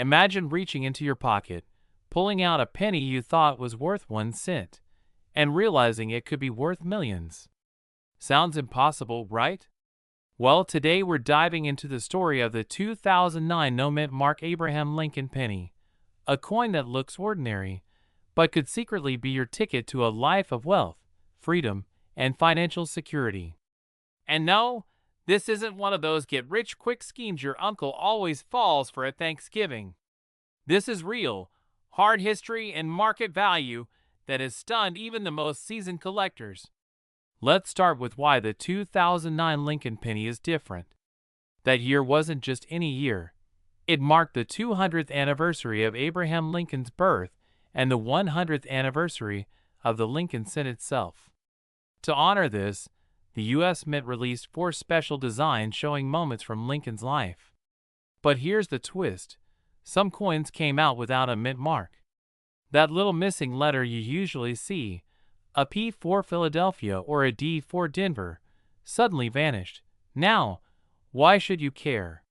Imagine reaching into your pocket, pulling out a penny you thought was worth 1 cent, and realizing it could be worth millions. Sounds impossible, right? Well, today we're diving into the story of the 2009 no-mint Mark Abraham Lincoln penny, a coin that looks ordinary, but could secretly be your ticket to a life of wealth, freedom, and financial security. And no, this isn't one of those get-rich-quick schemes your uncle always falls for at Thanksgiving. This is real, hard history and market value that has stunned even the most seasoned collectors. Let's start with why the 2009 Lincoln penny is different. That year wasn't just any year. It marked the 200th anniversary of Abraham Lincoln's birth and the 100th anniversary of the Lincoln cent itself. To honor this, the U.S. Mint released 4 special designs showing moments from Lincoln's life. But here's the twist. Some coins came out without a mint mark. That little missing letter you usually see, a P for Philadelphia or a D for Denver, suddenly vanished. Now, why should you care?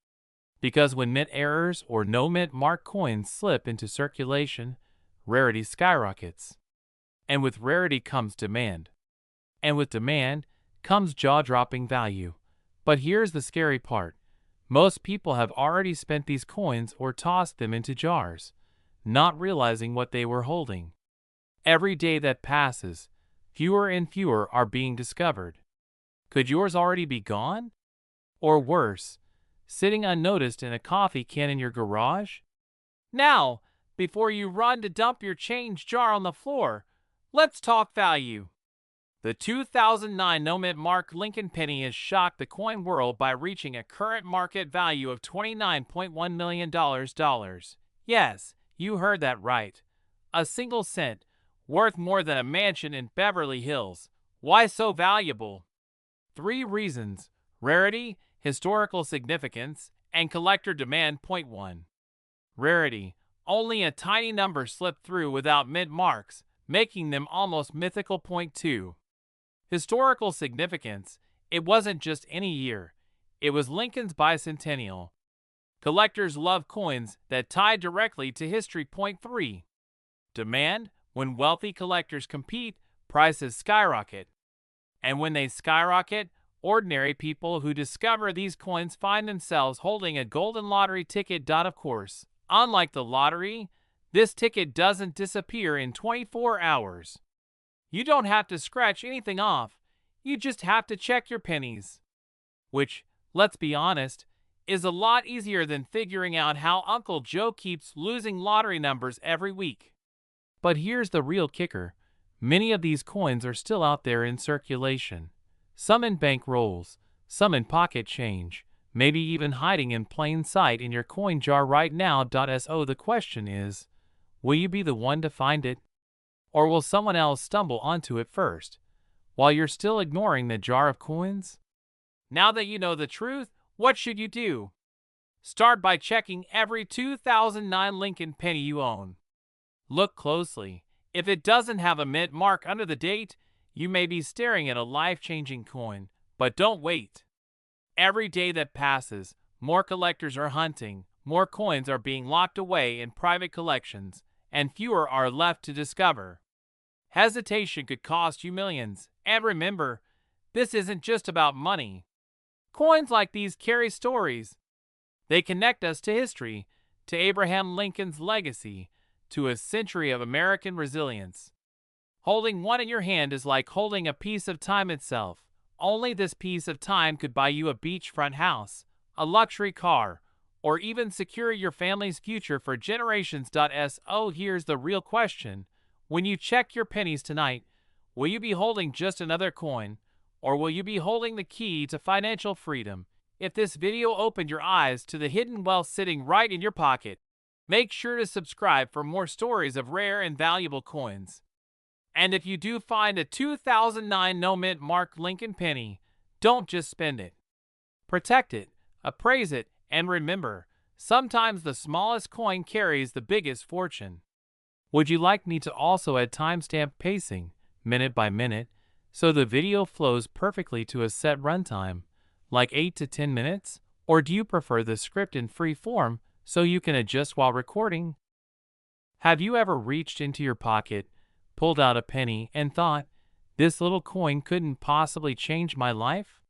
Because when mint errors or no mint mark coins slip into circulation, rarity skyrockets. And with rarity comes demand. And with demand comes jaw-dropping value. But here's the scary part. Most people have already spent these coins or tossed them into jars, not realizing what they were holding. Every day that passes, fewer and fewer are being discovered. Could yours already be gone? Or worse, sitting unnoticed in a coffee can in your garage? Now, before you run to dump your change jar on the floor, let's talk value. The 2009 no-mint Mark Lincoln penny has shocked the coin world by reaching a current market value of $29.1 million. Yes, you heard that right. A single cent, worth more than a mansion in Beverly Hills. Why so valuable? 3 reasons: rarity, historical significance, and collector demand. Point 1. Rarity. Only a tiny number slipped through without mint marks, making them almost mythical. Point 2. Historical significance. It wasn't just any year. It was Lincoln's bicentennial. Collectors love coins that tie directly to history. Point 3. Demand. When wealthy collectors compete, prices skyrocket. And when they skyrocket, ordinary people who discover these coins find themselves holding a golden lottery ticket. Of course, unlike the lottery, this ticket doesn't disappear in 24 hours. You don't have to scratch anything off, you just have to check your pennies. Which, let's be honest, is a lot easier than figuring out how Uncle Joe keeps losing lottery numbers every week. But here's the real kicker. Many of these coins are still out there in circulation. Some in bank rolls, some in pocket change, maybe even hiding in plain sight in your coin jar right now. So the question is, will you be the one to find it? Or will someone else stumble onto it first, while you're still ignoring the jar of coins? Now that you know the truth, what should you do? Start by checking every 2009 Lincoln penny you own. Look closely. If it doesn't have a mint mark under the date, you may be staring at a life-changing coin. But don't wait. Every day that passes, more collectors are hunting, more coins are being locked away in private collections, and fewer are left to discover. Hesitation could cost you millions. And remember, this isn't just about money. Coins like these carry stories. They connect us to history, to Abraham Lincoln's legacy, to a century of American resilience. Holding one in your hand is like holding a piece of time itself. Only this piece of time could buy you a beachfront house, a luxury car, or even secure your family's future for generations. So here's the real question. When you check your pennies tonight, will you be holding just another coin, or will you be holding the key to financial freedom? If this video opened your eyes to the hidden wealth sitting right in your pocket, make sure to subscribe for more stories of rare and valuable coins. And if you do find a 2009 no-mint Mark Lincoln penny, don't just spend it. Protect it, appraise it, and remember, sometimes the smallest coin carries the biggest fortune. Would you like me to also add timestamp pacing, minute by minute, so the video flows perfectly to a set runtime, like 8 to 10 minutes? Or do you prefer the script in free form so you can adjust while recording. Have you ever reached into your pocket, pulled out a penny, and thought, this little coin couldn't possibly change my life?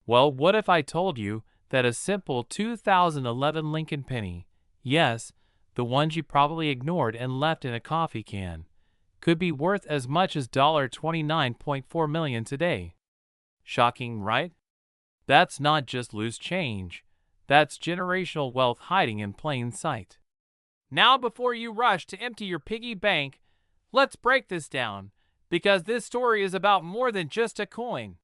Well, what if I told you that a simple 2011 Lincoln penny, yes, the ones you probably ignored and left in a coffee can, could be worth as much as $29.4 million today? Shocking, right? That's not just loose change. That's generational wealth hiding in plain sight. Now, before you rush to empty your piggy bank, let's break this down, because this story is about more than just a coin.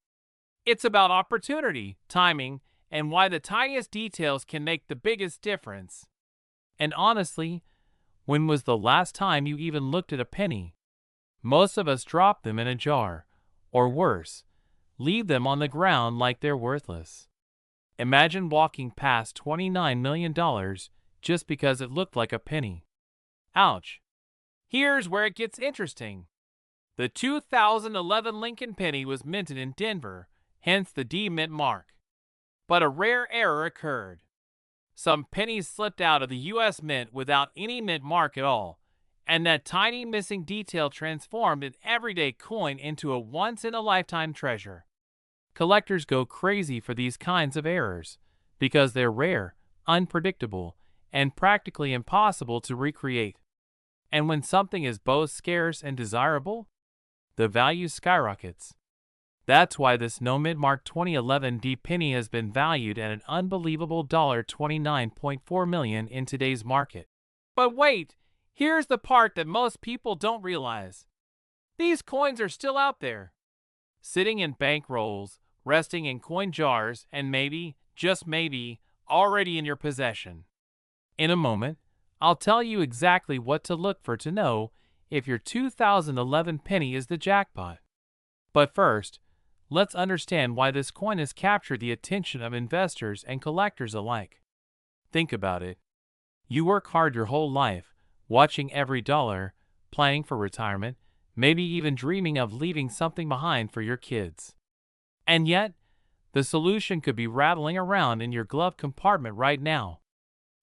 It's about opportunity, timing, and why the tiniest details can make the biggest difference. And honestly, when was the last time you even looked at a penny? Most of us drop them in a jar, or worse, leave them on the ground like they're worthless. Imagine walking past $29 million just because it looked like a penny. Ouch. Here's where it gets interesting. The 2011 Lincoln penny was minted in Denver, hence the D-Mint mark. But a rare error occurred. Some pennies slipped out of the U.S. Mint without any mint mark at all, and that tiny missing detail transformed an everyday coin into a once-in-a-lifetime treasure. Collectors go crazy for these kinds of errors because they're rare, unpredictable, and practically impossible to recreate. And when something is both scarce and desirable, the value skyrockets. That's why this no mint mark 2011 D penny has been valued at an unbelievable $29.4 million in today's market. But wait, here's the part that most people don't realize. These coins are still out there, sitting in bank rolls, resting in coin jars, and maybe, just maybe, already in your possession. In a moment, I'll tell you exactly what to look for to know if your 2011 penny is the jackpot. But first, let's understand why this coin has captured the attention of investors and collectors alike. Think about it. You work hard your whole life, watching every dollar, planning for retirement, maybe even dreaming of leaving something behind for your kids. And yet, the solution could be rattling around in your glove compartment right now.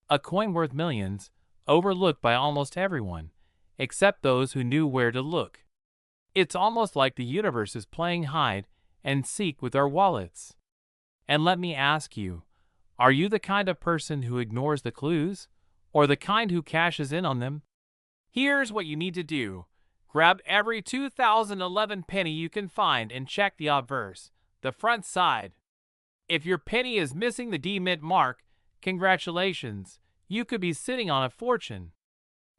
A coin worth millions, overlooked by almost everyone, except those who knew where to look. It's almost like the universe is playing hide and seek with our wallets. And let me ask you, are you the kind of person who ignores the clues, or the kind who cashes in on them? Here's what you need to do. Grab every 2011 penny you can find and check the obverse, the front side. If your penny is missing the D-Mint mark, congratulations, you could be sitting on a fortune.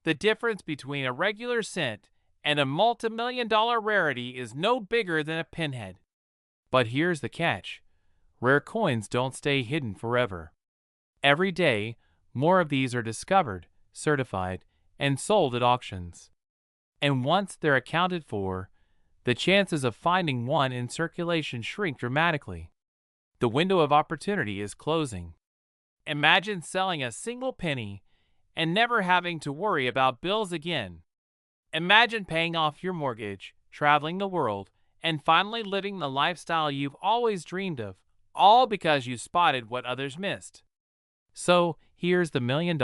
The difference between a regular cent and a multi-million-dollar rarity is no bigger than a pinhead. But here's the catch. Rare coins don't stay hidden forever. Every day, more of these are discovered, certified, and sold at auctions. And once they're accounted for, the chances of finding one in circulation shrink dramatically. The window of opportunity is closing. Imagine selling a single penny and never having to worry about bills again. Imagine paying off your mortgage, traveling the world, and finally living the lifestyle you've always dreamed of, all because you spotted what others missed. So, here's the $1 million,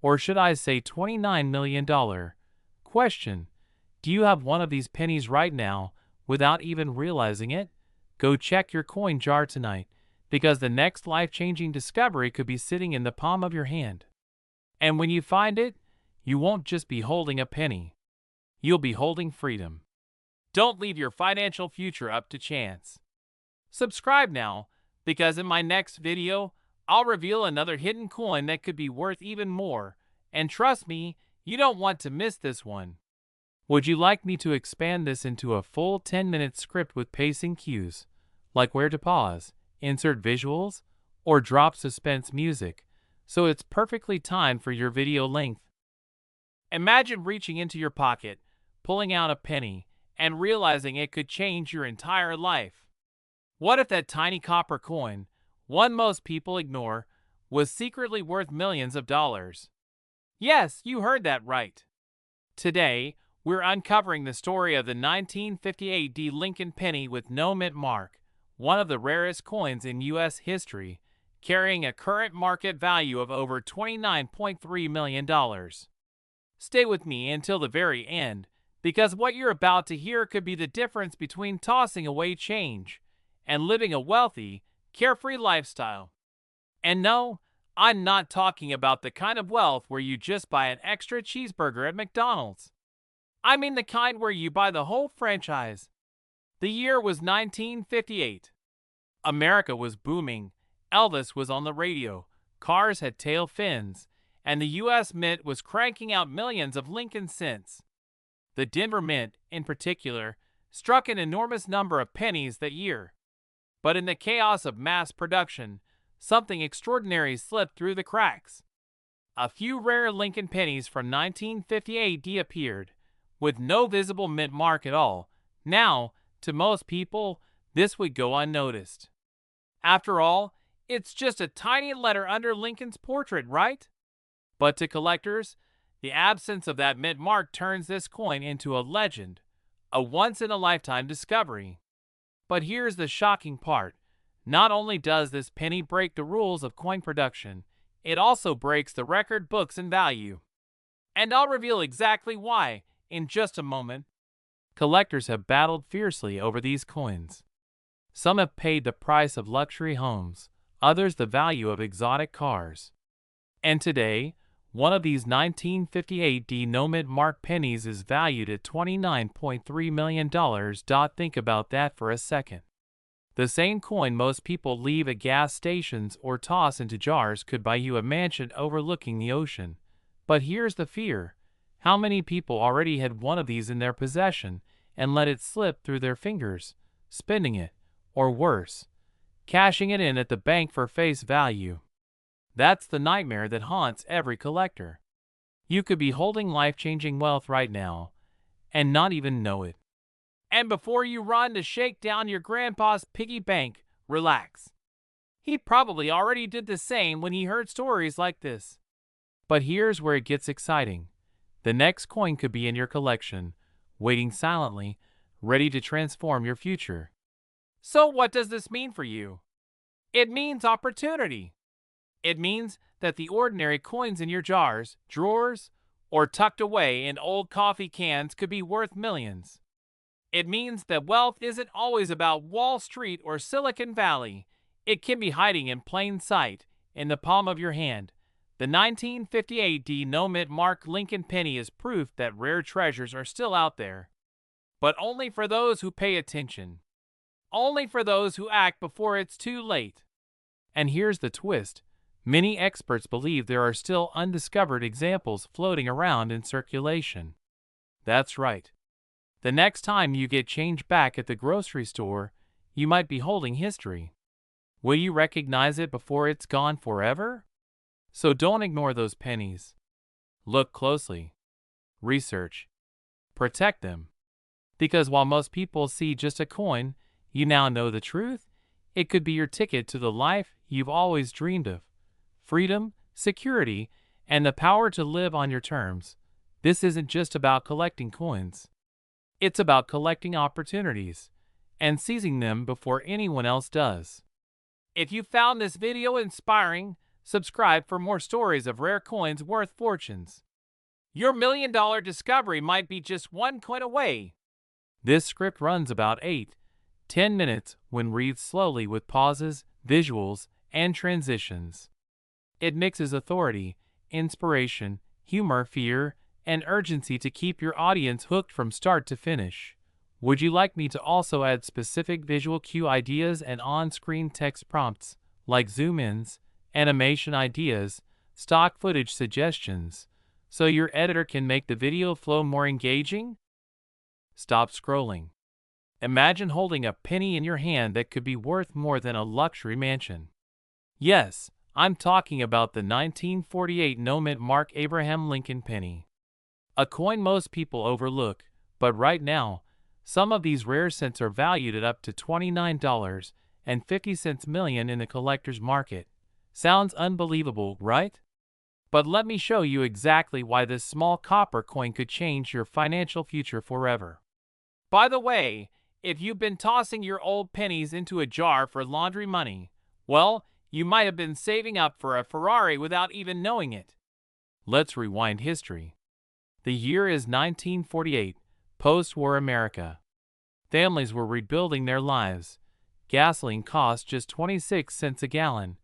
or should I say $29 million, question. Do you have one of these pennies right now without even realizing it? Go check your coin jar tonight, because the next life-changing discovery could be sitting in the palm of your hand. And when you find it, you won't just be holding a penny. You'll be holding freedom. Don't leave your financial future up to chance. Subscribe now, because in my next video, I'll reveal another hidden coin that could be worth even more, and trust me, you don't want to miss this one. Would you like me to expand this into a full 10-minute script with pacing cues, like where to pause, insert visuals, or drop suspense music, so it's perfectly timed for your video length? Imagine reaching into your pocket, pulling out a penny, and realizing it could change your entire life. What if that tiny copper coin, one most people ignore, was secretly worth millions of dollars? Yes, you heard that right. Today, we're uncovering the story of the 1958 D Lincoln penny with no mint mark, one of the rarest coins in U.S. history, carrying a current market value of over $29.3 million. Stay with me until the very end, because what you're about to hear could be the difference between tossing away change and living a wealthy, carefree lifestyle. And no, I'm not talking about the kind of wealth where you just buy an extra cheeseburger at McDonald's. I mean the kind where you buy the whole franchise. The year was 1958. America was booming, Elvis was on the radio, cars had tail fins, and the U.S. Mint was cranking out millions of Lincoln cents. The Denver Mint, in particular, struck an enormous number of pennies that year. But in the chaos of mass production, something extraordinary slipped through the cracks. A few rare Lincoln pennies from 1958 appeared, with no visible mint mark at all. Now, to most people, this would go unnoticed. After all, it's just a tiny letter under Lincoln's portrait, right? But to collectors, the absence of that mint mark turns this coin into a legend, a once-in-a-lifetime discovery. But here's the shocking part. Not only does this penny break the rules of coin production, it also breaks the record books in value. And I'll reveal exactly why in just a moment. Collectors have battled fiercely over these coins. Some have paid the price of luxury homes, others the value of exotic cars. And today, one of these 1958 no-mint mark pennies is valued at $29.3 million. Think about that for a second. The same coin most people leave at gas stations or toss into jars could buy you a mansion overlooking the ocean. But here's the fear. How many people already had one of these in their possession and let it slip through their fingers, spending it, or worse, cashing it in at the bank for face value? That's the nightmare that haunts every collector. You could be holding life-changing wealth right now and not even know it. And before you run to shake down your grandpa's piggy bank, relax. He probably already did the same when he heard stories like this. But here's where it gets exciting. The next coin could be in your collection, waiting silently, ready to transform your future. So what does this mean for you? It means opportunity. It means that the ordinary coins in your jars, drawers, or tucked away in old coffee cans could be worth millions. It means that wealth isn't always about Wall Street or Silicon Valley. It can be hiding in plain sight, in the palm of your hand. The 1958 no-mint mark Lincoln penny is proof that rare treasures are still out there. But only for those who pay attention. Only for those who act before it's too late. And here's the twist. Many experts believe there are still undiscovered examples floating around in circulation. That's right. The next time you get change back at the grocery store, you might be holding history. Will you recognize it before it's gone forever? So don't ignore those pennies. Look closely. Research. Protect them. Because while most people see just a coin, you now know the truth. It could be your ticket to the life you've always dreamed of. Freedom, security, and the power to live on your terms. This isn't just about collecting coins. It's about collecting opportunities and seizing them before anyone else does. If you found this video inspiring, subscribe for more stories of rare coins worth fortunes. Your million-dollar discovery might be just one coin away. This script runs about 8-10 minutes when read slowly with pauses, visuals, and transitions. It mixes authority, inspiration, humor, fear, and urgency to keep your audience hooked from start to finish. Would you like me to also add specific visual cue ideas and on-screen text prompts, like zoom-ins, animation ideas, stock footage suggestions, so your editor can make the video flow more engaging? Stop scrolling. Imagine holding a penny in your hand that could be worth more than a luxury mansion. Yes, I'm talking about the 1948 no-mint mark Abraham Lincoln penny. A coin most people overlook, but right now, some of these rare cents are valued at up to $29.50 million in the collector's market. Sounds unbelievable, right? But let me show you exactly why this small copper coin could change your financial future forever. By the way, if you've been tossing your old pennies into a jar for laundry money, well, You might have been saving up for a Ferrari without even knowing it. Let's rewind history. The year is 1948, post-war America. Families were rebuilding their lives. Gasoline cost just 26 cents a gallon,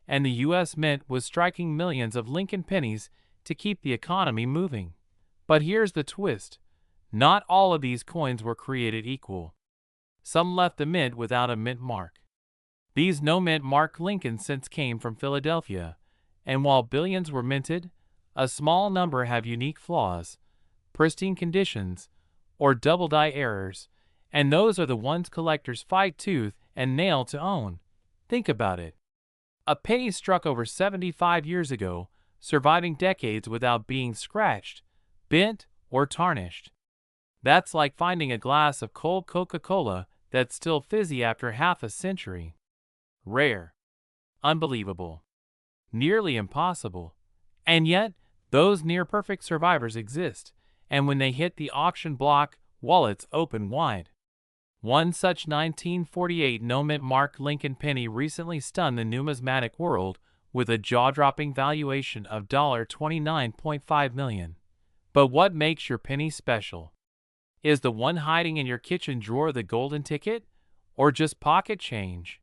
and the U.S. Mint was striking millions of Lincoln pennies to keep the economy moving. But here's the twist. Not all of these coins were created equal. Some left the mint without a mint mark. These no-mint mark Lincoln cents came from Philadelphia, and while billions were minted, a small number have unique flaws, pristine conditions, or double-die errors, and those are the ones collectors fight tooth and nail to own. Think about it. A penny struck over 75 years ago, surviving decades without being scratched, bent, or tarnished. That's like finding a glass of cold Coca-Cola that's still fizzy after half a century. Rare. Unbelievable. Nearly impossible. And yet, those near-perfect survivors exist, and when they hit the auction block, wallets open wide. One such 1948 no-mint mark Lincoln penny recently stunned the numismatic world with a jaw-dropping valuation of $29.5 million. But what makes your penny special? Is the one hiding in your kitchen drawer the golden ticket, or just pocket change?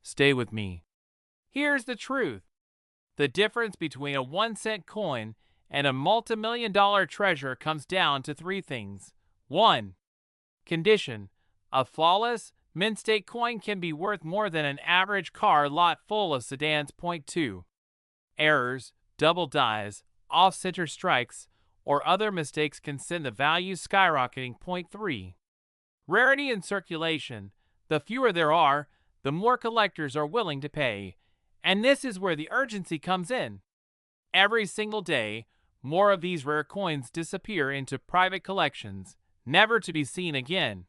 Stay with me. Here's the truth. The difference between a 1-cent coin and a multi-million-dollar treasure comes down to three things. 1. Condition. A flawless, mint-state coin can be worth more than an average car lot full of sedans. 2. Errors, double dies, off-center strikes, or other mistakes can send the value skyrocketing. 3. Rarity and circulation. The fewer there are, the more collectors are willing to pay. And this is where the urgency comes in. Every single day, more of these rare coins disappear into private collections, never to be seen again.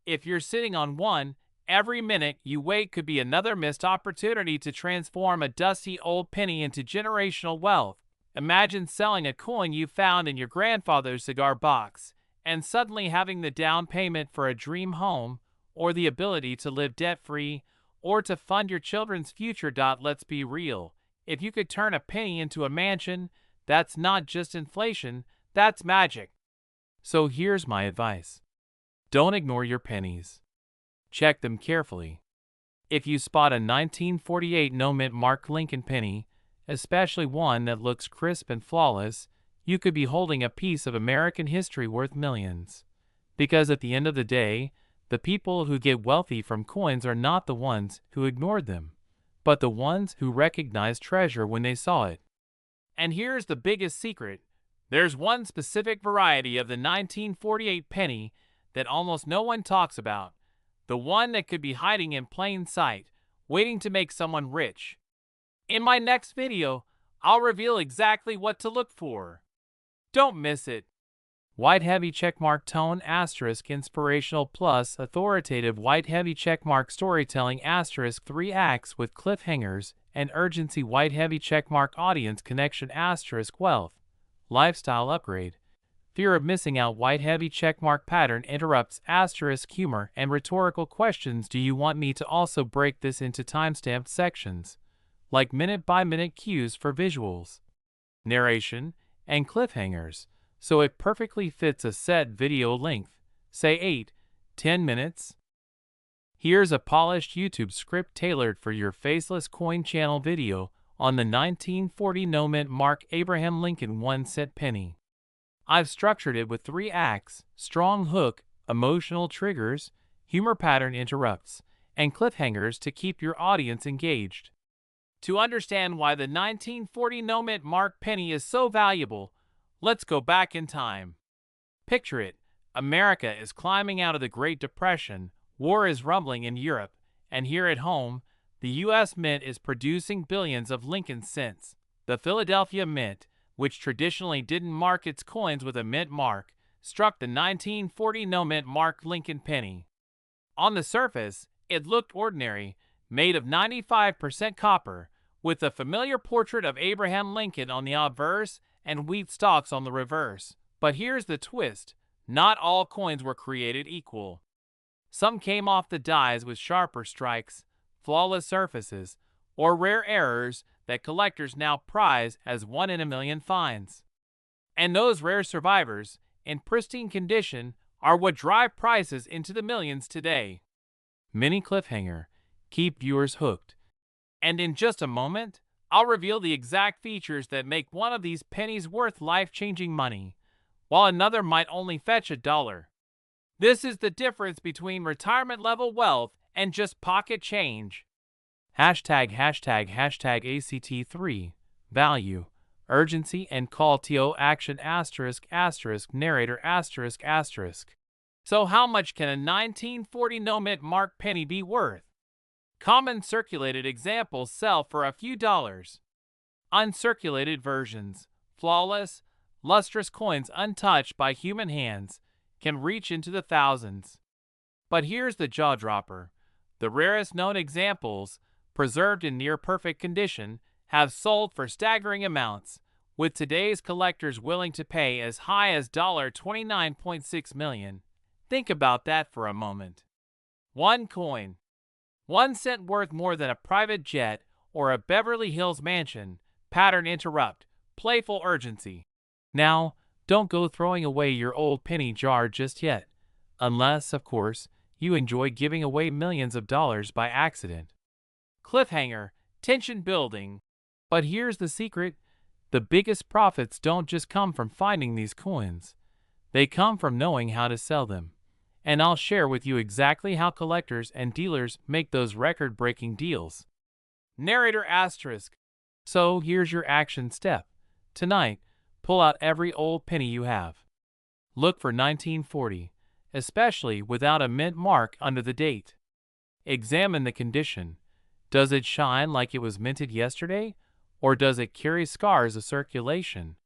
If you're sitting on one, every minute you wait could be another missed opportunity to transform a dusty old penny into generational wealth. Imagine selling a coin you found in your grandfather's cigar box and suddenly having the down payment for a dream home, or the ability to live debt-free, or to fund your children's future. Let's be real. If you could turn a penny into a mansion, that's not just inflation, that's magic. So here's my advice. Don't ignore your pennies. Check them carefully. If you spot a 1948 no-mint mark Lincoln penny, especially one that looks crisp and flawless, you could be holding a piece of American history worth millions. Because at the end of the day, the people who get wealthy from coins are not the ones who ignored them, but the ones who recognized treasure when they saw it. And here's the biggest secret. There's one specific variety of the 1948 penny that almost no one talks about, the one that could be hiding in plain sight, waiting to make someone rich. In my next video, I'll reveal exactly what to look for. Don't miss it. White heavy checkmark tone asterisk inspirational plus authoritative white heavy checkmark storytelling asterisk 3 acts with cliffhangers and urgency white heavy checkmark audience connection asterisk wealth lifestyle upgrade fear of missing out white heavy checkmark pattern interrupts asterisk humor and rhetorical questions. Do you want me to also break this into timestamped sections like minute by minute cues for visuals, narration, and cliffhangers, so it perfectly fits a set video length, say 8-10 minutes? Here's a polished YouTube script tailored for your faceless coin channel video on the 1940 no-mint mark Abraham Lincoln 1-cent penny. I've structured it with 3 acts, strong hook, emotional triggers, humor pattern interrupts, and cliffhangers to keep your audience engaged. To understand why the 1940 no-mint mark penny is so valuable, let's go back in time. Picture it. America is climbing out of the Great Depression, war is rumbling in Europe, and here at home, the U.S. Mint is producing billions of Lincoln cents. The Philadelphia Mint, which traditionally didn't mark its coins with a mint mark, struck the 1940 no-mint mark Lincoln penny. On the surface, it looked ordinary, made of 95% copper, with the familiar portrait of Abraham Lincoln on the obverse and wheat stalks on the reverse. But here's the twist. Not all coins were created equal. Some came off the dies with sharper strikes, flawless surfaces, or rare errors that collectors now prize as 1 in a million finds. And those rare survivors, in pristine condition, are what drive prices into the millions today. Mini cliffhanger. Keep viewers hooked. And in just a moment, I'll reveal the exact features that make one of these pennies worth life-changing money, while another might only fetch $1. This is the difference between retirement-level wealth and just pocket change. #ACT3 Value, urgency, and call to action *** narrator ***. So how much can a 1940 no-mint mark penny be worth? Common circulated examples sell for a few dollars. Uncirculated versions, flawless, lustrous coins untouched by human hands, can reach into the thousands. But here's the jaw-dropper. The rarest known examples, preserved in near-perfect condition, have sold for staggering amounts, with today's collectors willing to pay as high as $29.6 million. Think about that for a moment. One coin. 1 cent worth more than a private jet or a Beverly Hills mansion. Pattern interrupt. Playful urgency. Now, don't go throwing away your old penny jar just yet. Unless, of course, you enjoy giving away millions of dollars by accident. Cliffhanger. Tension building. But here's the secret. The biggest profits don't just come from finding these coins. They come from knowing how to sell them. And I'll share with you exactly how collectors and dealers make those record-breaking deals. Narrator ***. So here's your action step. Tonight, pull out every old penny you have. Look for 1940, especially without a mint mark under the date. Examine the condition. Does it shine like it was minted yesterday, or does it carry scars of circulation?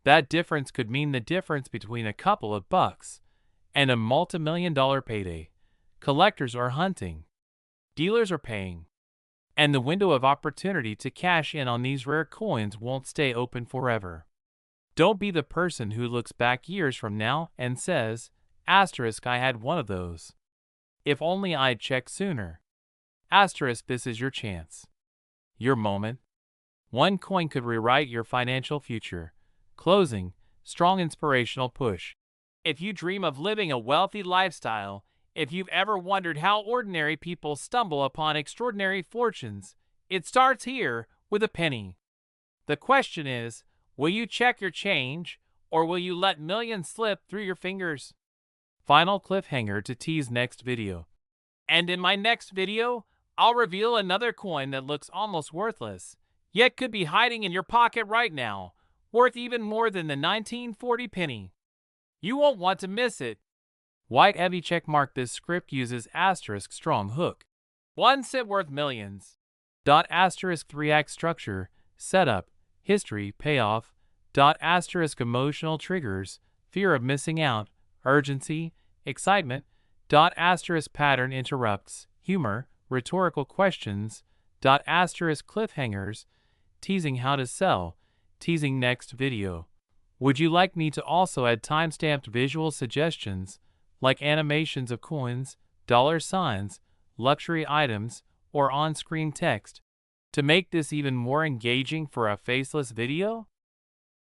That difference could mean the difference between a couple of bucks and a multi-million-dollar payday. Collectors are hunting. Dealers are paying. And the window of opportunity to cash in on these rare coins won't stay open forever. Don't be the person who looks back years from now and says, *** I had one of those. If only I'd checked sooner. *** This is your chance. Your moment. One coin could rewrite your financial future. Closing, strong inspirational push. If you dream of living a wealthy lifestyle, if you've ever wondered how ordinary people stumble upon extraordinary fortunes, it starts here with a penny. The question is, will you check your change, or will you let millions slip through your fingers? Final cliffhanger to tease next video. And in my next video, I'll reveal another coin that looks almost worthless, yet could be hiding in your pocket right now, worth even more than the 1940 penny. You won't want to miss it. White heavy checkmark. This script uses * strong hook. 1 cent worth millions. * 3-act structure, setup, history, payoff. * emotional triggers, fear of missing out, urgency, excitement. * pattern interrupts, humor, rhetorical questions. * cliffhangers, teasing how to sell, teasing next video. Would you like me to also add timestamped visual suggestions, like animations of coins, dollar signs, luxury items, or on-screen text, to make this even more engaging for a faceless video?